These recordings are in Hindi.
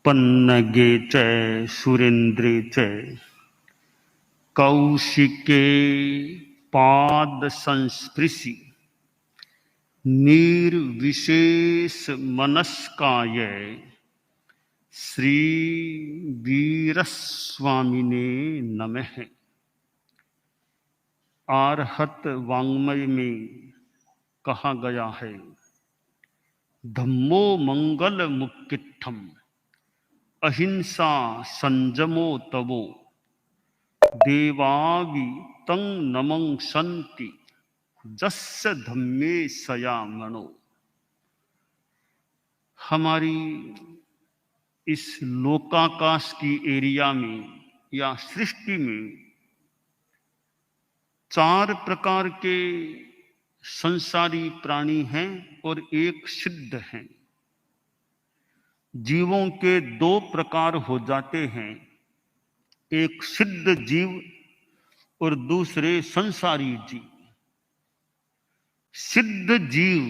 पन्नगे च सुरेन्द्रे च कौशिके पाद संस्पृशि निर्विशेष मनस्काय श्री वीरस्वामिने नमः। आर्हत वाङ्मय में कहा गया है, धम्मो मंगल मुक्तित्थम अहिंसा संजमो तवो देवावि तं नमं संति जस्य धम्मे सया मनो। हमारी इस लोकाकाश की एरिया में या सृष्टि में 4 प्रकार के संसारी प्राणी हैं और एक सिद्ध हैं। जीवों के 2 प्रकार हो जाते हैं, एक सिद्ध जीव और दूसरे संसारी जीव। सिद्ध जीव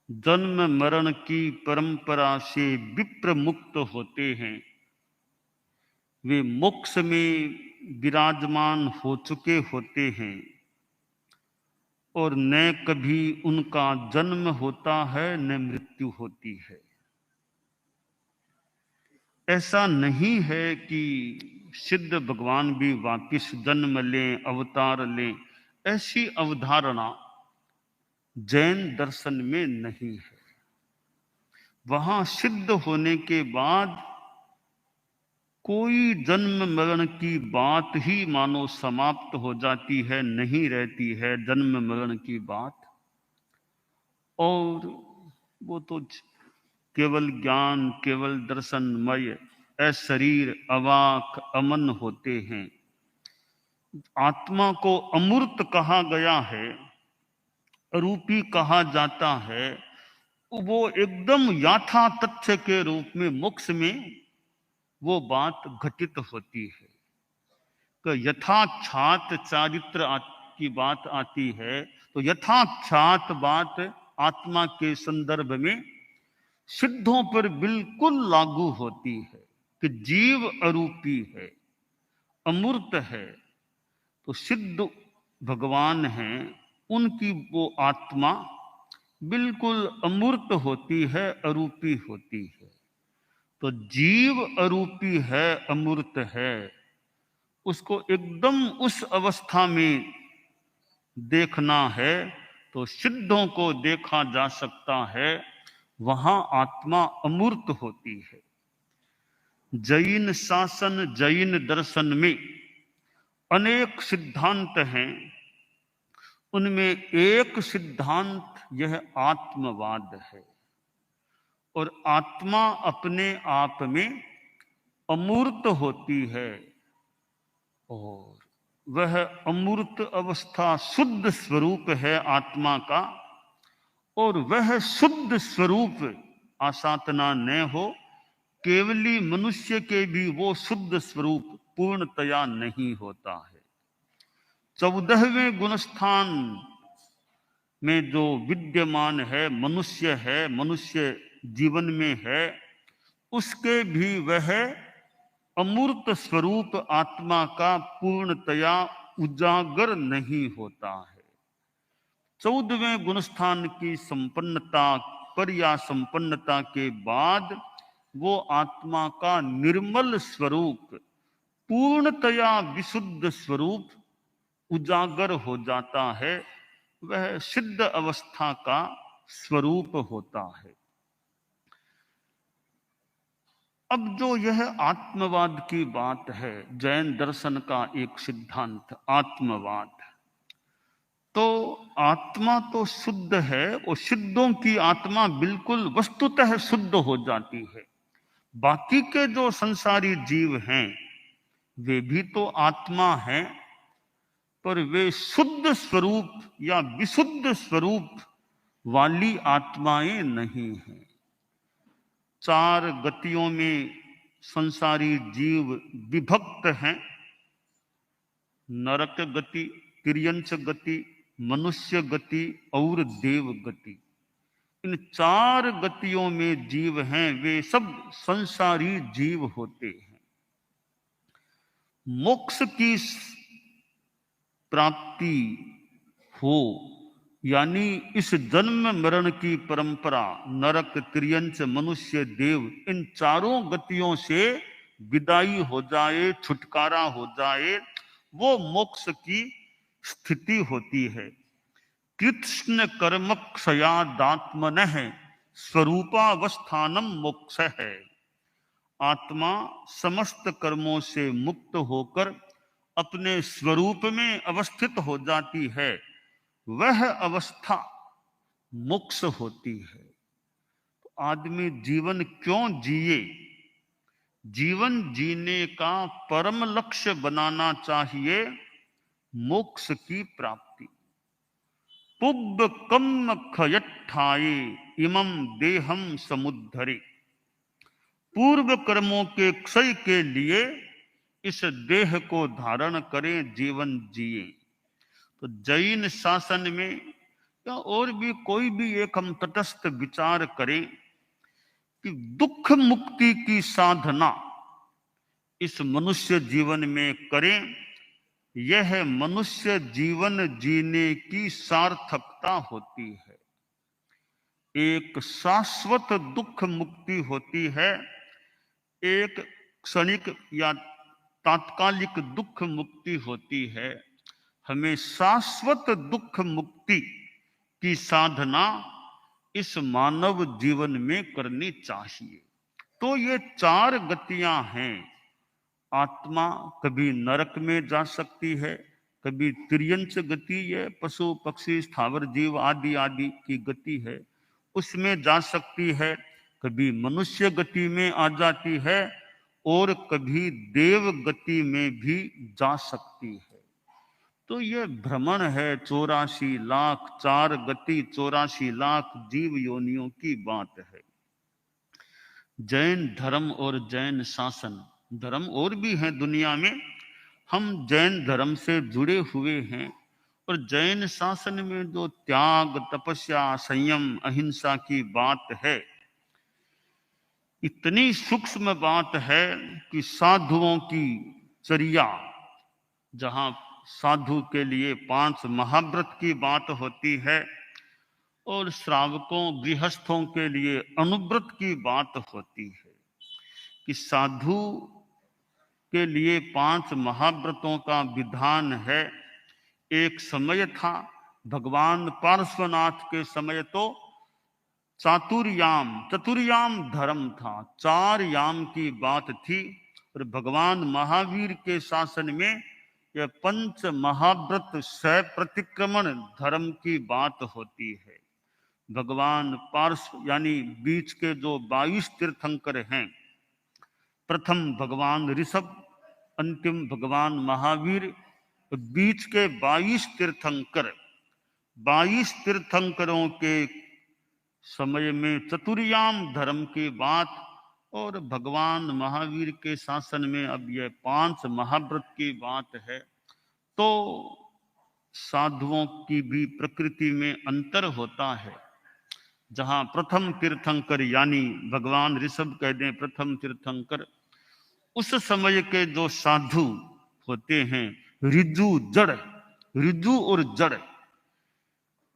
जन्म मरण की परंपरा से विप्र मुक्त होते हैं, वे मोक्ष में विराजमान हो चुके होते हैं और न कभी उनका जन्म होता है न मृत्यु होती है। ऐसा नहीं है कि सिद्ध भगवान भी वापिस जन्म लें, अवतार लें, ऐसी अवधारणा जैन दर्शन में नहीं है। वहां सिद्ध होने के बाद कोई जन्म मरण की बात ही मानो समाप्त हो जाती है, नहीं रहती है जन्म मरण की बात। और वो तो केवल ज्ञान, केवल दर्शनमय, अशरीर, अवाक, अमन होते हैं। आत्मा को अमूर्त कहा गया है, अरूपी कहा जाता है। वो एकदम यथा तथ्य के रूप में मोक्ष में वो बात घटित होती है कि यथाख्यात चारित्र की बात आती है, तो यथाख्यात बात आत्मा के संदर्भ में सिद्धों पर बिल्कुल लागू होती है कि जीव अरूपी है, अमूर्त है। तो सिद्ध भगवान हैं, उनकी वो आत्मा बिल्कुल अमूर्त होती है, अरूपी होती है। तो जीव अरूपी है, अमूर्त है, उसको एकदम उस अवस्था में देखना है तो सिद्धों को देखा जा सकता है, वहां आत्मा अमूर्त होती है। जैन शासन, जैन दर्शन में अनेक सिद्धांत हैं, उनमें एक सिद्धांत यह आत्मवाद है। और आत्मा अपने आप में अमूर्त होती है और वह अमूर्त अवस्था शुद्ध स्वरूप है आत्मा का। और वह शुद्ध स्वरूप आसातना न हो, केवली मनुष्य के भी वो शुद्ध स्वरूप पूर्णतया नहीं होता है। 14वें गुणस्थान में जो विद्यमान है, मनुष्य जीवन में है, उसके भी वह अमूर्त स्वरूप आत्मा का पूर्णतया उजागर नहीं होता है। 14वें गुणस्थान की संपन्नता, पर्या संपन्नता के बाद वो आत्मा का निर्मल स्वरूप, पूर्णतया विशुद्ध स्वरूप उजागर हो जाता है। वह सिद्ध अवस्था का स्वरूप होता है। अब जो यह आत्मवाद की बात है, जैन दर्शन का एक सिद्धांत आत्मवाद, तो आत्मा तो शुद्ध है और सिद्धों की आत्मा बिल्कुल वस्तुतः शुद्ध हो जाती है। बाकी के जो संसारी जीव हैं वे भी तो आत्मा हैं, पर वे शुद्ध स्वरूप या विशुद्ध स्वरूप वाली आत्माएं नहीं हैं। 4 गतियों में संसारी जीव विभक्त हैं, नरक गति, तिर्यंच गति, मनुष्य गति और देव गति। इन चार गतियों में जीव हैं, वे सब संसारी जीव होते हैं। मोक्ष की प्राप्ति हो, यानी इस जन्म मरण की परंपरा, नरक, त्रियंच, मनुष्य, देव, इन चारों गतियों से विदाई हो जाए, छुटकारा हो जाए, वो मोक्ष की स्थिति होती है। कृष्ण कर्म क्षयादात्मनः स्वरूपावस्थानम मोक्ष है। आत्मा समस्त कर्मों से मुक्त होकर अपने स्वरूप में अवस्थित हो जाती है, वह अवस्था मोक्ष होती है। तो आदमी जीवन क्यों जिए? जीवन जीने का परम लक्ष्य बनाना चाहिए मोक्ष की प्राप्ति। पुब्ब कम खयठाये इमं देहम समुद्धरे। पूर्व कर्मों के क्षय के लिए इस देह को धारण करें, जीवन जिए। तो जैन शासन में या और भी कोई भी एक हम तटस्थ विचार करें कि दुख मुक्ति की साधना इस मनुष्य जीवन में करें, यह मनुष्य जीवन जीने की सार्थकता होती है। एक शाश्वत दुख मुक्ति होती है, एक क्षणिक या तात्कालिक दुख मुक्ति होती है। हमें शाश्वत दुख मुक्ति की साधना इस मानव जीवन में करनी चाहिए। तो ये चार गतियां हैं। आत्मा कभी नरक में जा सकती है, कभी तिर्यंच गति है, पशु पक्षी स्थावर जीव आदि आदि की गति है, उसमें जा सकती है, कभी मनुष्य गति में आ जाती है और कभी देव गति में भी जा सकती है। तो ये भ्रमण है 84 लाख, चार गति 84 लाख जीव योनियों की बात है। जैन धर्म और जैन शासन, धर्म और भी हैं दुनिया में, हम जैन धर्म से जुड़े हुए हैं और जैन शासन में जो त्याग, तपस्या, संयम, अहिंसा की बात है, इतनी सूक्ष्म बात है कि साधुओं की चर्या, जहां साधु के लिए 5 महाव्रत की बात होती है और श्रावकों गृहस्थों के लिए अनुव्रत की बात होती है, कि साधु के लिए 5 महाव्रतों का विधान है। एक समय था, भगवान पार्श्वनाथ के समय तो चतुर्याम धर्म था, 4 याम की बात थी, और भगवान महावीर के शासन में यह 5 महाव्रत सह प्रतिक्रमण धर्म की बात होती है। भगवान पार्श्व यानी बीच के जो 22 तीर्थंकर हैं, प्रथम भगवान ऋषभ, अंतिम भगवान महावीर, बीच के 22 तीर्थंकर, 22 तीर्थंकरों के समय में चतुर्याम धर्म की बात, और भगवान महावीर के शासन में अब यह 5 महाव्रत की बात है। तो साधुओं की भी प्रकृति में अंतर होता है। जहां प्रथम तीर्थंकर यानी भगवान ऋषभ कह दें प्रथम तीर्थंकर, उस समय के जो साधु होते हैं ऋजु और जड़।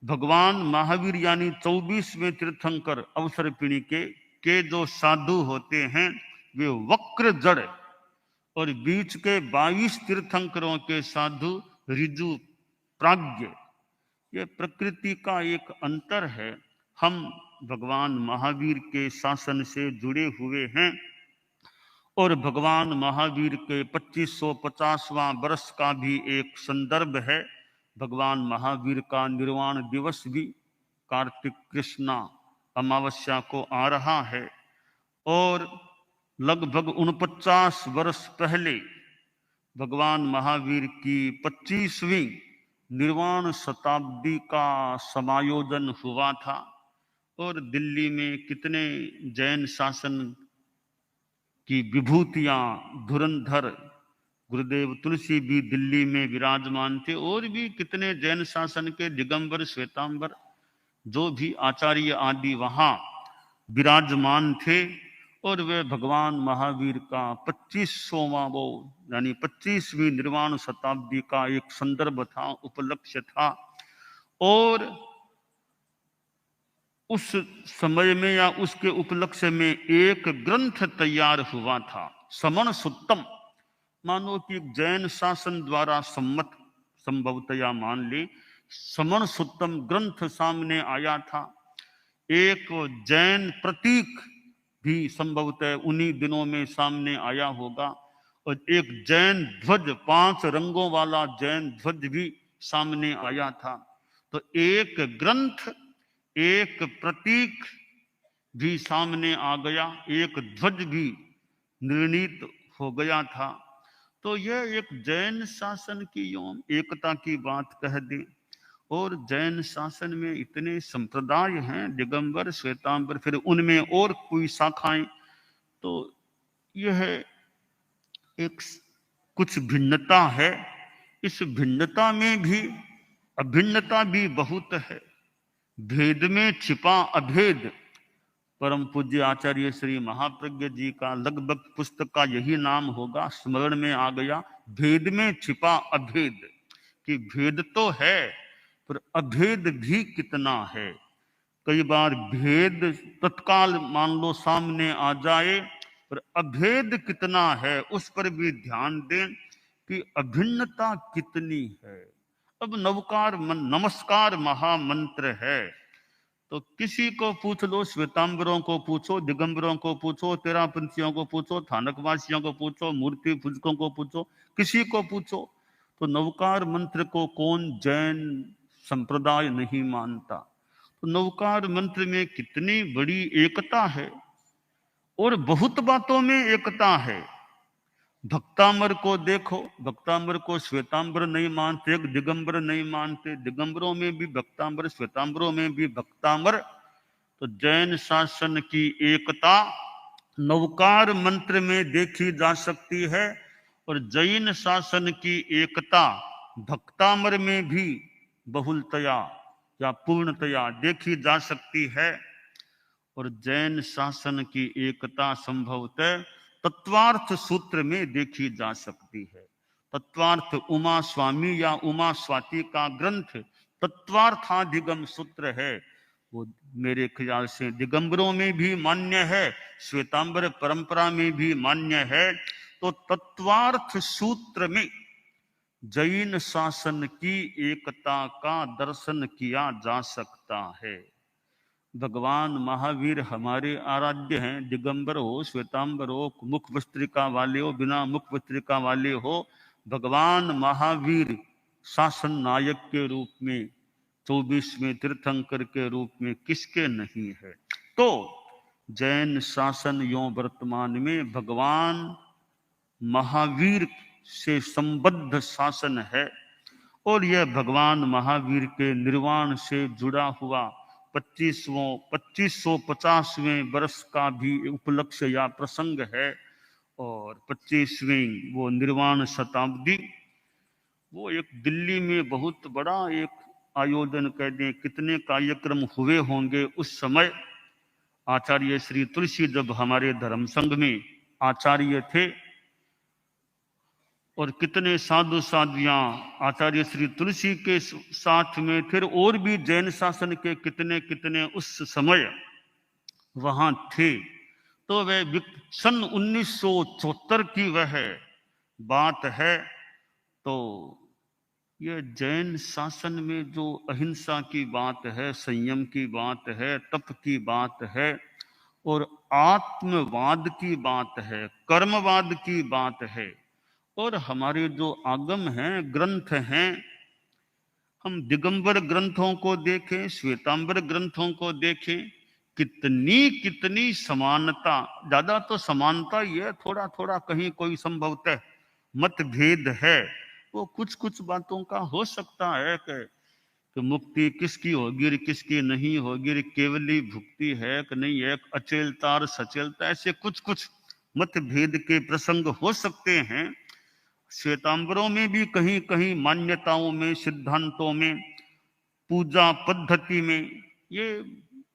भगवान महावीर यानी 24वें तीर्थंकर अवसर्पिणी के जो साधु होते हैं वे वक्र जड़, और बीच के 22 तीर्थंकरों के साधु ऋजु प्राज्ञ। ये प्रकृति का एक अंतर है। हम भगवान महावीर के शासन से जुड़े हुए हैं और भगवान महावीर के 2550वां वर्ष का भी एक संदर्भ है। भगवान महावीर का निर्वाण दिवस भी कार्तिक कृष्णा अमावस्या को आ रहा है, और लगभग 49 वर्ष पहले भगवान महावीर की 25वीं निर्वाण शताब्दी का समायोजन हुआ था, और दिल्ली में कितने जैन शासन की विभूतियां, धुरंधर गुरुदेव तुलसी भी दिल्ली में विराजमान थे, और भी कितने जैन शासन के दिगंबर, श्वेतांबर जो भी आचार्य आदि वहां विराजमान थे, और वे भगवान महावीर का 25वां वो यानी 25वीं निर्वाण शताब्दी का एक संदर्भ था, उपलक्ष्य था। और उस समय में या उसके उपलक्ष्य में एक ग्रंथ तैयार हुआ था, समण सुत्तम। मानो कि जैन शासन द्वारा सम्मत, संभवतया मान ले, समण सुत्तम ग्रंथ सामने आया था। एक जैन प्रतीक भी संभवतः उन्हीं दिनों में सामने आया होगा, और एक जैन ध्वज, 5 रंगों वाला जैन ध्वज भी सामने आया था। तो एक ग्रंथ, एक प्रतीक भी सामने आ गया, एक ध्वज भी निर्णीत हो गया था। तो यह एक जैन शासन की यों एकता की बात कह दे। और जैन शासन में इतने संप्रदाय हैं, दिगंबर, श्वेतांबर, फिर उनमें और कोई शाखाएं, तो यह एक कुछ भिन्नता है। इस भिन्नता में भी अभिन्नता भी बहुत है। भेद में छिपा अभेद, परम पूज्य आचार्य श्री महाप्रज्ञ जी का लगभग पुस्तक का यही नाम होगा, स्मरण में आ गया, भेद में छिपा अभेद। कि भेद तो है पर अभेद भी कितना है। कई बार भेद तत्काल मान लो सामने आ जाए, पर अभेद कितना है उस पर भी ध्यान दें कि अभिन्नता कितनी है। अब नवकार नमस्कार महामंत्र है, तो किसी को पूछ लो, श्वेतांबरों को पूछो, दिगंबरों को पूछो, तेरापंथियों को पूछो, थानकवासियों को पूछो, मूर्ति पूजकों को पूछो, किसी को पूछो, तो नवकार मंत्र को कौन जैन संप्रदाय नहीं मानता। तो नवकार मंत्र में कितनी बड़ी एकता है, और बहुत बातों में एकता है। भक्तामर को देखो, भक्तामर को श्वेतांबर नहीं मानते, दिगंबर नहीं मानते, दिगंबरों में भी भक्तामर, श्वेतांबरों में भी भक्तामर। तो जैन शासन की एकता नवकार मंत्र में देखी जा सकती है, और जैन शासन की एकता भक्तामर में भी बहुलतया या पूर्णतया देखी जा सकती है। और जैन शासन की एकता संभवतः तत्वार्थ सूत्र में देखी जा सकती है। तत्वार्थ उमा स्वामी या उमा स्वाति का ग्रंथ तत्वार्थाधिगम सूत्र है, वो मेरे ख्याल से दिगंबरों में भी मान्य है, श्वेतांबर परंपरा में भी मान्य है। तो तत्वार्थ सूत्र में जैन शासन की एकता का दर्शन किया जा सकता है। भगवान महावीर हमारे आराध्य हैं, दिगंबर हो, श्वेतांबर हो, मुख वस्त्रिका वाले हो, बिना मुख वस्त्रिका वाले हो, भगवान महावीर शासन नायक के रूप में, 24वें तीर्थंकर के रूप में किसके नहीं है। तो जैन शासन यों वर्तमान में भगवान महावीर से संबद्ध शासन है, और यह भगवान महावीर के निर्वाण से जुड़ा हुआ 2550वें वर्ष का भी उपलक्ष्य या प्रसंग है। और 25वीं वो निर्वाण शताब्दी, वो एक दिल्ली में बहुत बड़ा एक आयोजन कह दें, कितने कार्यक्रम हुए होंगे उस समय। आचार्य श्री तुलसी जब हमारे धर्म संघ में आचार्य थे, और कितने साधु साध्वियां आचार्य श्री तुलसी के साथ में, फिर और भी जैन शासन के कितने कितने उस समय वहां थे। तो वह सन 1974 की वह बात है। तो यह जैन शासन में जो अहिंसा की बात है, संयम की बात है, तप की बात है, और आत्मवाद की बात है, कर्मवाद की बात है। और हमारे जो आगम हैं, ग्रंथ हैं, हम दिगंबर ग्रंथों को देखें, श्वेतांबर ग्रंथों को देखें, कितनी कितनी समानता, ज्यादा तो समानता ही है, थोड़ा थोड़ा कहीं कोई संभवतः मतभेद है। वो कुछ कुछ बातों का हो सकता है कि मुक्ति किसकी होगी, किसकी नहीं होगी, केवली भुक्ति है कि नहीं है, अचेलता और सचेलता, ऐसे कुछ कुछ मतभेद के प्रसंग हो सकते हैं। श्वेतांबरों में भी कहीं कहीं मान्यताओं में, सिद्धांतों में, पूजा पद्धति में ये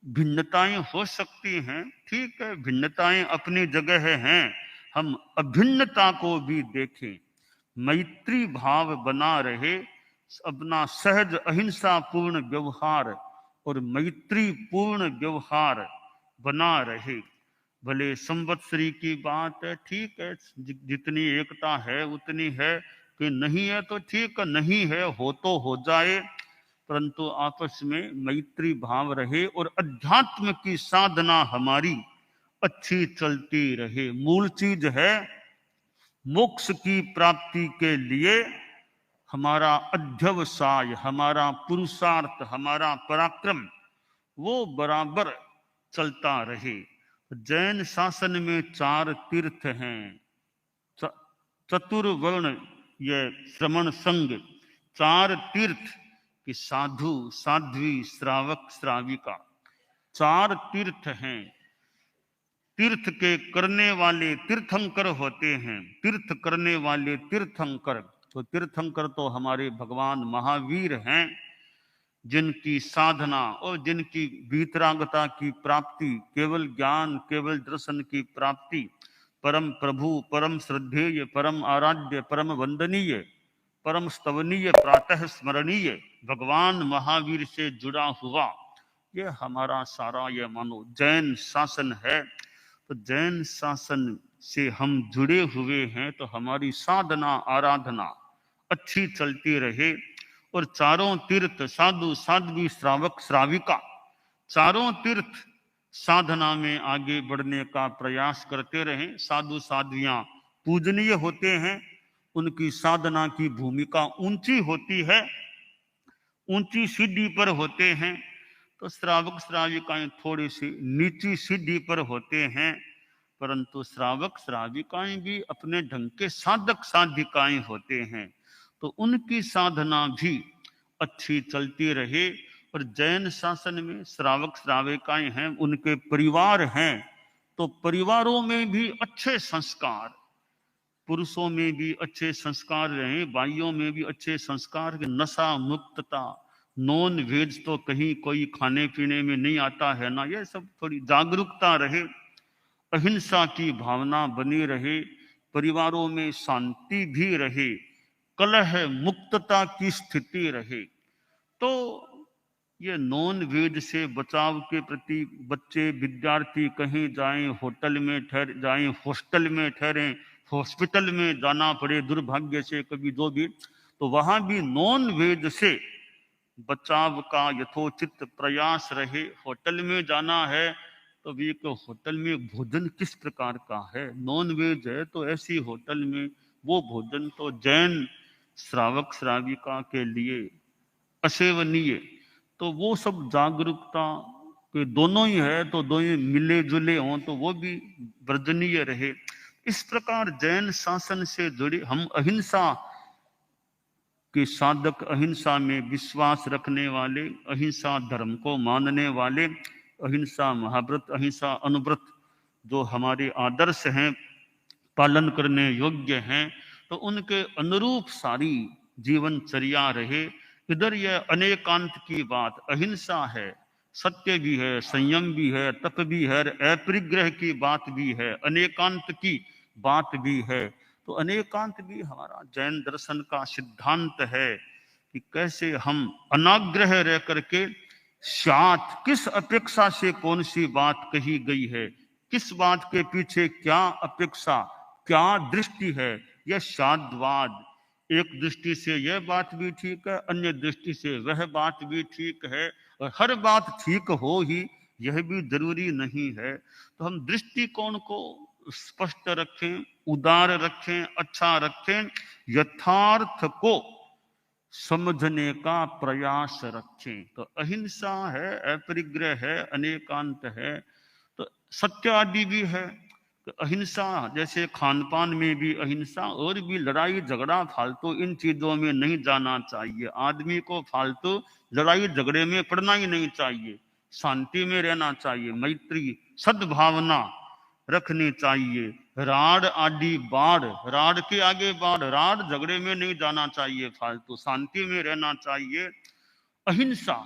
भिन्नताएं हो सकती हैं, ठीक है, भिन्नताएं अपनी जगह हैं, हम अभिन्नता को भी देखें, मैत्री भाव बना रहे, अपना सहज अहिंसा पूर्ण व्यवहार और मैत्री पूर्ण व्यवहार बना रहे। भले संवत्सरी की बात है, ठीक है, जितनी एकता है उतनी है, कि नहीं है तो ठीक है, नहीं है हो तो हो जाए, परंतु आपस में मैत्री भाव रहे और अध्यात्म की साधना हमारी अच्छी चलती रहे। मूल चीज है मोक्ष की प्राप्ति के लिए हमारा अध्यवसाय, हमारा पुरुषार्थ, हमारा पराक्रम वो बराबर चलता रहे। जैन शासन में 4 तीर्थ हैं, चतुर्वर्ण ये श्रमण संघ, 4 तीर्थ कि साधु, साध्वी, श्रावक, श्राविका, 4 तीर्थ हैं। तीर्थ के करने वाले तीर्थंकर होते हैं, तीर्थ करने वाले तीर्थंकर। तो तीर्थंकर तो हमारे भगवान महावीर हैं, जिनकी साधना और जिनकी वीतरागता की प्राप्ति, केवल ज्ञान, केवल दर्शन की प्राप्ति, परम प्रभु, परम श्रद्धेय, परम आराध्य, परम वंदनीय, परम स्तवनीय, प्रातः स्मरणीय भगवान महावीर से जुड़ा हुआ ये हमारा सारा ये मानो जैन शासन है। तो जैन शासन से हम जुड़े हुए हैं, तो हमारी साधना आराधना अच्छी चलती रहे। और 4 तीर्थ साधु, साध्वी, श्रावक, श्राविका, 4 तीर्थ साधना में आगे बढ़ने का प्रयास करते रहें। साधु साध्वियां पूजनीय होते हैं, उनकी साधना की भूमिका ऊंची होती है, ऊंची सीढ़ी पर होते हैं। तो श्रावक श्राविकाएं थोड़ी सी नीची सीढ़ी पर होते हैं, परंतु श्रावक श्राविकाएं भी अपने ढंग के साधक साधिकाएं होते हैं, तो उनकी साधना भी अच्छी चलती रहे। और जैन शासन में श्रावक श्राविकाएं हैं, उनके परिवार हैं, तो परिवारों में भी अच्छे संस्कार, पुरुषों में भी अच्छे संस्कार रहे, भाइयों में भी अच्छे संस्कार, नशा मुक्तता, नॉन वेज तो कहीं कोई खाने पीने में नहीं आता है ना, ये सब थोड़ी जागरूकता रहे, अहिंसा की भावना बनी रहे, परिवारों में शांति भी रहे, कलह मुक्तता की स्थिति रहे। तो ये नॉन वेज से बचाव के प्रति बच्चे विद्यार्थी कहीं जाएं, होटल में ठहर जाएं, हॉस्टल में ठहरें, हॉस्पिटल में जाना पड़े दुर्भाग्य से कभी जो भी, तो वहां भी नॉन वेज से बचाव का यथोचित प्रयास रहे। होटल में जाना है तो भी तो होटल में भोजन किस प्रकार का है, नॉन वेज है तो ऐसी होटल में वो भोजन तो जैन श्रावक श्राविका के लिए असेवनीय। तो वो सब जागरूकता के दोनों ही है, तो दोनों मिले जुले हों तो वो भी वर्जनीय रहे। इस प्रकार जैन शासन से जुड़े हम अहिंसा के साधक, अहिंसा में विश्वास रखने वाले, अहिंसा धर्म को मानने वाले, अहिंसा महाव्रत, अहिंसा अनुव्रत जो हमारे आदर्श हैं, पालन करने योग्य हैं, तो उनके अनुरूप सारी जीवनचर्या रहे। इधर यह अनेकांत की बात, अहिंसा है, सत्य भी है, संयम भी है, तप भी है, अपरिग्रह की बात भी है, अनेकांत की बात भी है। तो अनेकांत भी हमारा जैन दर्शन का सिद्धांत है कि कैसे हम अनाग्रह रह करके साथ, किस अपेक्षा से कौन सी बात कही गई है, किस बात के पीछे क्या अपेक्षा, क्या दृष्टि है, यह साधवाद। एक दृष्टि से यह बात भी ठीक है, अन्य दृष्टि से वह बात भी ठीक है, और हर बात ठीक हो ही यह भी जरूरी नहीं है। तो हम दृष्टिकोण को स्पष्ट रखें, उदार रखें, अच्छा रखें, यथार्थ को समझने का प्रयास रखें। तो अहिंसा है, अपरिग्रह है, अनेकांत है, तो सत्य आदि भी है। तो अहिंसा जैसे खान पान में भी अहिंसा, और भी लड़ाई झगड़ा फालतू इन चीजों में नहीं जाना चाहिए। आदमी को फालतू लड़ाई झगड़े में पड़ना ही नहीं चाहिए, शांति में रहना चाहिए, मैत्री सद्भावना रखनी चाहिए। राड आदि बाढ़, राड के आगे बाढ़, राड झगड़े में नहीं जाना चाहिए फालतू, शांति में रहना चाहिए। अहिंसा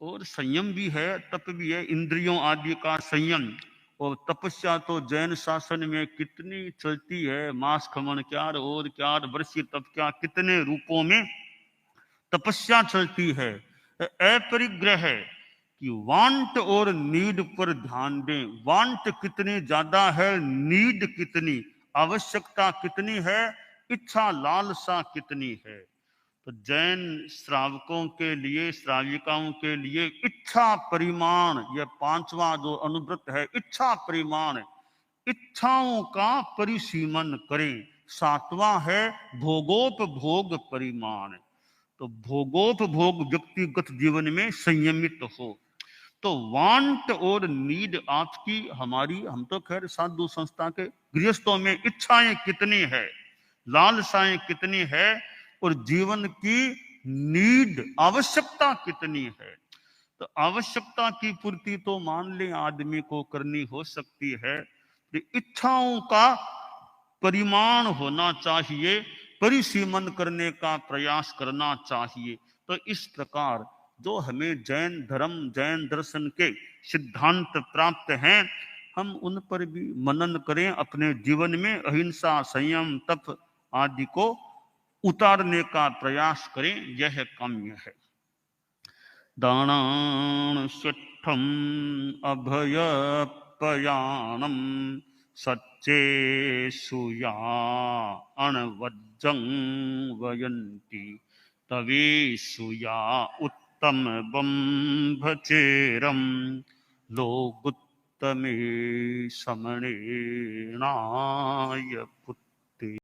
और संयम भी है, तप भी है, इंद्रियों आदि का संयम। और तपस्या तो जैन शासन में कितनी चलती है, मास खमन क्या और क्या, वर्षी तप क्या, कितने रूपों में तपस्या चलती है। अपरिग्रह है कि वांट और नीड पर ध्यान दें। वांट कितनी ज्यादा है, नीड कितनी, आवश्यकता कितनी है, इच्छा लालसा कितनी है। तो जैन श्रावकों के लिए, श्राविकाओं के लिए इच्छा परिमाण, यह पांचवा जो अनुव्रत है, इच्छा परिमाण, इच्छाओं का परिसीमन करें। सातवां है भोगोपभोग परिमाण, तो भोगोपभोग व्यक्तिगत जीवन में संयमित हो। तो वांट और नीड आपकी, हमारी, हम तो खैर साधु संस्था के गृहस्थों में इच्छाएं कितनी है, लालसाएं कितनी है, और जीवन की नीड, आवश्यकता कितनी है। तो आवश्यकता की पूर्ति तो मान लें आदमी को करनी हो सकती है, इच्छाओं का परिमाण होना चाहिए, परिसीमन करने का प्रयास करना चाहिए। तो इस प्रकार जो हमें जैन धर्म, जैन दर्शन के सिद्धांत प्राप्त हैं, हम उन पर भी मनन करें, अपने जीवन में अहिंसा, संयम, तप आदि को उतारने का प्रयास करें, यह काम्य है। दानान् स्वच्छम् अभयपयानम् सच्चेषु अणवज्जं वयन्ति तवेषु या उत्तमबम्भचेरं लोगुत्तमे समणेनाय पुत्र